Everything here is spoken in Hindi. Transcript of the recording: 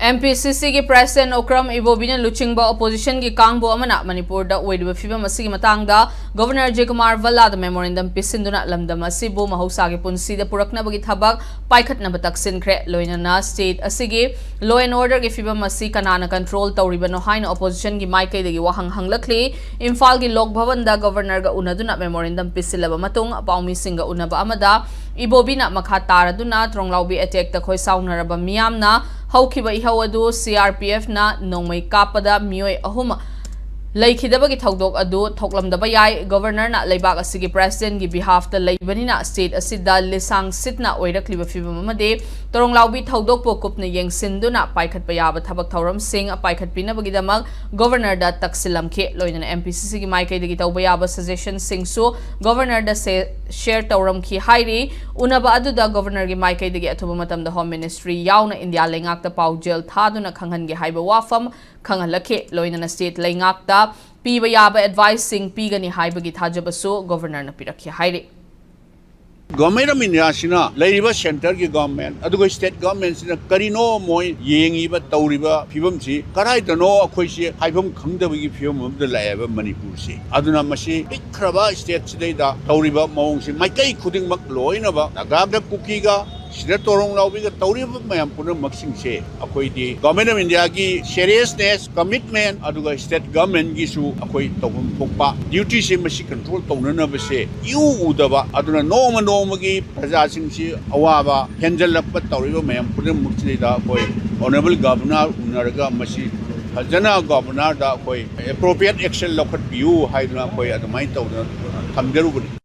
MPCC की President Okram Ibobina Luchingba opposition की कांगबो अमना मणिपुर दा ओइदिबा फिबम असिगी मतांगदा गवर्नर जयकुमार वल्लाद मेमोरेंडम पिसिंदुना लमदम असिबु महौसागी पुंसीदा पुरकनबगी थबक पाइखतनब तकसिनख्रे लोइनना स्टेट असिगी लॉ एंड ऑर्डर की फिबम असि कनाना कंट्रोल तौरिबनो हाइन opposition की माइकैदगी वहंग हंगलखली इम्फाल की लोक भवन दा गवर्नर गा उनदुना मेमोरेंडम पिसिलबा मतुंग पाउमी सिंगा उनबा अमदा इबोबिना मखा तारदुना त्रोंगलाउबी अटैक तखोय साउनरबा मियामना हौखिबा इहौ अदु CRPF ना नोंमै कापदा मियोय अहुम लैखिदबगी थौदोक अदु थोकलमदबा याय गवर्नर ना लेबाक असिगी प्रेसिडेंट की बिहाफ ता लैबनिना स्टेट असिदा लिसांग सिटना ओइरक्लिबा फिबम अमदे तोरंगलाउबी थौदोक पो कुपना येंगसिंदुना पाइखतपा याबा थबक थौरम सिंह पाइखतपिनबगीदमक गवर्नर दा तक्सिलमखे लोइनना MPCC की माइकैदगी तौबा याबा सजेशन सिंगसु गवर्नर दा शेयर तौरमखी हाइरी उनबा अदुदा गवर्नर की माइकैदगी अथुबा मतमदा होम मिनिस्ट्री याउना इंडिया लेंगाकता पाउजेल थादुना खंगहनगे हाइबा वाफम खंगहलखे लोइनना स्टेट लेंगाकता पीबा याबा एडवाइस सिंग पीगनी हाइबगी थाजबसु गवर्नर न पिरखे हाइरे गवर्नमेंट ऑफ इंडिया सिना लेरिबा सेंटर की गवर्नमेंट अदुगो स्टेट गवर्नमेंट सिना करिनो मोय येंगिबा तौरिबा फिबम सि कराइदनो अखोय सि हाइबम खंगदबगी फिबम अमद लायबा मणिपुर सि अदुना मसि पिखरबा स्टेट सिदैदा तौरिबा मौंग सि माइकै खुदिंगमक लोइनबा नागाबदा कुकीगा सिदा तोरंग लाउबिगा तौरिबा मयाम पुन मक्सिंग से अखोयदि गवर्नमेंट ऑफ इंडिया की सीरियसनेस कमिटमेंट अदुगा स्टेट गवर्नमेंट की सु अखोय तौबम थोकपा ड्यूटी से मसि कंट्रोल तौननबा से यू उदबा अदुना नोम नोमगी प्रजा सिंग सि अवाबा हेंजलप तौरिबा मयाम पुन मुक्सिदा अखोय ऑनरेबल गवर्नर उनरगा मसि फजना गवर्नर दा अखोय एप्रोप्रिएट एक्शन लखत पियु हाइदना अखोय अदमाय तौना थमजरुबनी